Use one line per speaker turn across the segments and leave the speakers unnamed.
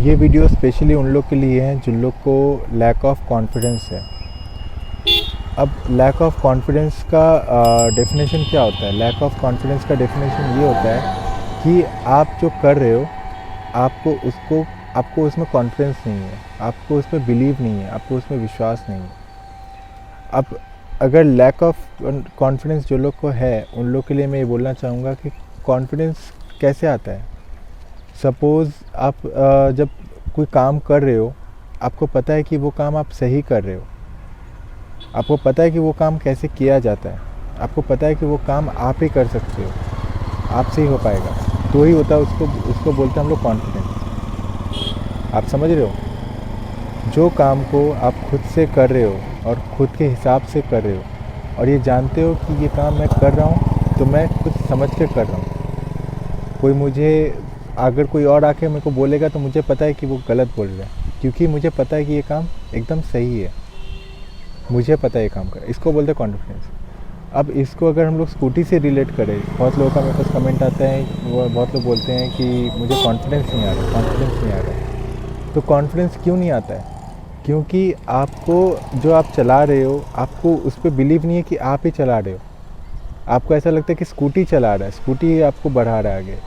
ये video specially उन लोग के लिए है जिन लोग को लैक ऑफ कॉन्फिडेंस है। अब लैक ऑफ कॉन्फिडेंस का डेफिनेशन क्या होता है? लैक ऑफ कॉन्फिडेंस का डेफिनेशन ये होता है कि आप जो कर रहे हो आपको उसमें कॉन्फिडेंस नहीं है, आपको उसमें बिलीव नहीं है, आपको उसमें विश्वास नहीं है। अब अगर लैक ऑफ कॉन्फिडेंस जो लोग को है उन लोग के लिए मैं ये बोलना चाहूँगा कि कॉन्फिडेंस कैसे आता है। सपोज़ आप जब कोई काम कर रहे हो, आपको पता है कि वो काम आप सही कर रहे हो, आपको पता है कि वो काम कैसे किया जाता है, आपको पता है कि वो काम आप ही कर सकते हो, आपसे ही हो पाएगा, तो ही होता है उसको बोलते हैं हम लोग कॉन्फिडेंस। आप समझ रहे हो? जो काम को आप खुद से कर रहे हो और खुद के हिसाब से कर रहे हो और ये जानते हो कि ये काम मैं कर रहा हूँ तो मैं कुछ समझ के कर रहा हूँ। अगर कोई और आके मेरे को बोलेगा तो मुझे पता है कि वो गलत बोल रहा है, क्योंकि मुझे पता है कि ये काम एकदम सही है, मुझे पता है ये काम कर। इसको बोलते हैं कॉन्फिडेंस। अब इसको अगर हम लोग स्कूटी से रिलेट करें, बहुत लोगों का मेरे पास कमेंट आता है, वो बहुत लोग बोलते हैं कि मुझे कॉन्फिडेंस नहीं आ रहा। तो कॉन्फिडेंस क्यों नहीं आता है? क्योंकि आपको जो आप चला रहे हो, आपको उस पर बिलीव नहीं है कि आप ही चला रहे हो। आपको ऐसा लगता है कि स्कूटी चला रहा है, स्कूटी आपको बढ़ा रहा है आगे,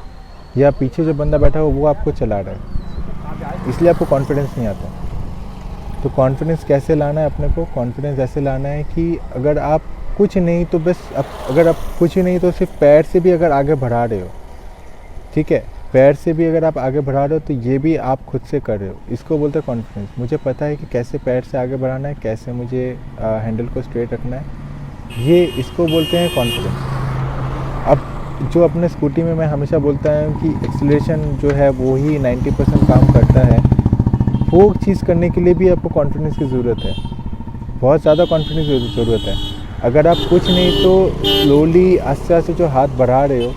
या पीछे जो बंदा बैठा हो वो आपको चला रहा है, इसलिए आपको कॉन्फिडेंस नहीं आता। तो कॉन्फिडेंस कैसे लाना है अपने को? कॉन्फिडेंस ऐसे लाना है कि अगर आप कुछ नहीं तो बस अगर आप कुछ नहीं तो सिर्फ पैर से भी अगर आगे बढ़ा रहे हो, ठीक है, पैर से भी अगर आप आगे बढ़ा रहे हो तो ये भी आप खुद से कर रहे हो। इसको बोलते हैं कॉन्फिडेंस। मुझे पता है कि कैसे पैर से आगे बढ़ाना है, कैसे मुझे हैंडल को स्ट्रेट रखना है, ये इसको बोलते हैं कॉन्फिडेंस। अब जो अपने स्कूटी में मैं हमेशा बोलता हूँ कि एक्सीलरेशन जो है वो ही 90% काम करता है, वो चीज़ करने के लिए भी आपको कॉन्फिडेंस की ज़रूरत है, बहुत ज़्यादा कॉन्फिडेंस की ज़रूरत है। अगर आप कुछ नहीं तो स्लोली आस्ते आस्ते जो हाथ बढ़ा रहे हो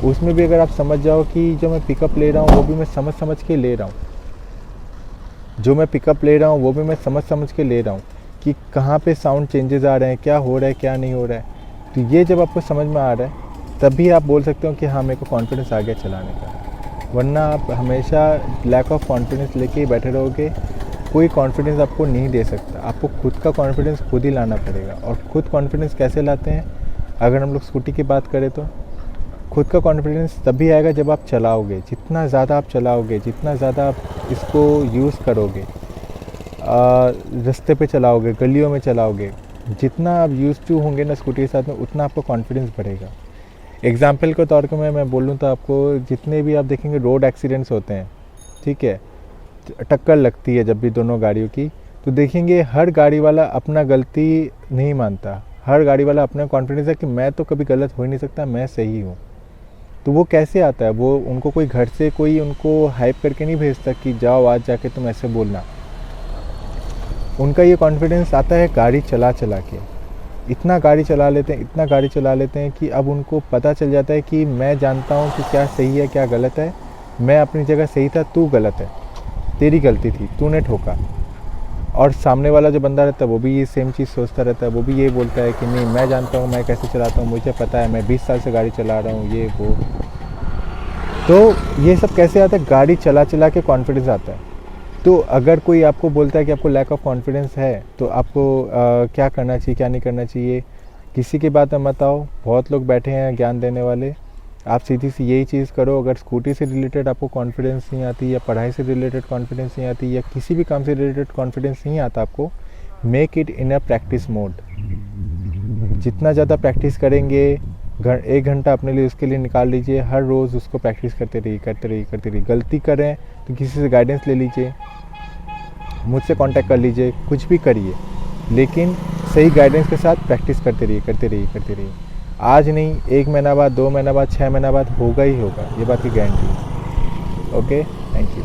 उसमें भी अगर आप समझ जाओ कि जो मैं पिकअप ले रहा हूँ वो भी मैं समझ के ले रहा हूँ, जो मैं पिकअप ले रहा हूँ वो भी मैं समझ के ले रहा हूँ कि कहाँ पे साउंड चेंजेस आ रहे हैं, क्या हो रहा है, क्या नहीं हो रहा है। तो ये जब आपको समझ में आ रहा है तभी आप बोल सकते हो कि हाँ मेरे को कॉन्फिडेंस आ गया चलाने का। वरना आप हमेशा लैक ऑफ कॉन्फिडेंस लेके ही बैठे रहोगे, कोई कॉन्फिडेंस आपको नहीं दे सकता। आपको खुद का कॉन्फिडेंस खुद ही लाना पड़ेगा। और खुद कॉन्फिडेंस कैसे लाते हैं? अगर हम लोग स्कूटी की बात करें तो खुद का कॉन्फिडेंस तभी आएगा जब आप चलाओगे। जितना ज़्यादा आप चलाओगे, जितना ज़्यादा आप इसको यूज़ करोगे, रास्ते पे चलाओगे, गलियों में चलाओगे, जितना आप यूज़ टू होंगे ना स्कूटी के साथ में, उतना आपको कॉन्फिडेंस बढ़ेगा। एग्ज़ाम्पल के तौर पे मैं बोलूँ तो आपको जितने भी आप देखेंगे रोड एक्सीडेंट्स होते हैं, ठीक है, टक्कर लगती है जब भी दोनों गाड़ियों की, तो देखेंगे हर गाड़ी वाला अपना गलती नहीं मानता, हर गाड़ी वाला अपना कॉन्फिडेंस है कि मैं तो कभी गलत हो ही नहीं सकता, मैं सही हूँ। तो वो कैसे आता है? वो उनको कोई घर से कोई उनको हाइप करके नहीं भेजता कि जाओ आज जाके तुम ऐसे बोलना। उनका ये कॉन्फिडेंस आता है गाड़ी चला के। इतना गाड़ी चला लेते हैं कि अब उनको पता चल जाता है कि मैं जानता हूँ कि क्या सही है क्या गलत है, मैं अपनी जगह सही था, तू गलत है, तेरी गलती थी, तूने ठोका। और सामने वाला जो बंदा रहता है वो भी ये सेम चीज़ सोचता रहता है, वो भी ये बोलता है कि नहीं मैं जानता हूँ मैं कैसे चलाता हूँ, मुझे पता है, मैं 20 साल से गाड़ी चला रहा हूँ, ये वो। तो ये सब कैसे आता है? गाड़ी चला के कॉन्फिडेंस आता है। तो अगर कोई आपको बोलता है कि आपको लैक ऑफ कॉन्फिडेंस है तो आपको क्या करना चाहिए, क्या नहीं करना चाहिए, किसी की बात में मत आओ। बहुत लोग बैठे हैं ज्ञान देने वाले, आप सीधी सी यही चीज़ करो। अगर स्कूटी से रिलेटेड आपको कॉन्फिडेंस नहीं आती, या पढ़ाई से रिलेटेड कॉन्फिडेंस नहीं आती, या किसी भी काम से रिलेटेड कॉन्फिडेंस नहीं आता आपको, make it in a practice mode. जितना ज़्यादा प्रैक्टिस करेंगे, 1 घंटा अपने लिए उसके लिए निकाल लीजिए, हर रोज़ उसको प्रैक्टिस करते रहिए। गलती करें तो किसी से गाइडेंस ले लीजिए, मुझसे कांटेक्ट कर लीजिए, कुछ भी करिए, लेकिन सही गाइडेंस के साथ प्रैक्टिस करते रहिए। आज नहीं, 1 महीना बाद, 2 महीना बाद, 6 महीना बाद होगा ही होगा, ये बात की गारंटी है। Okay, thank you.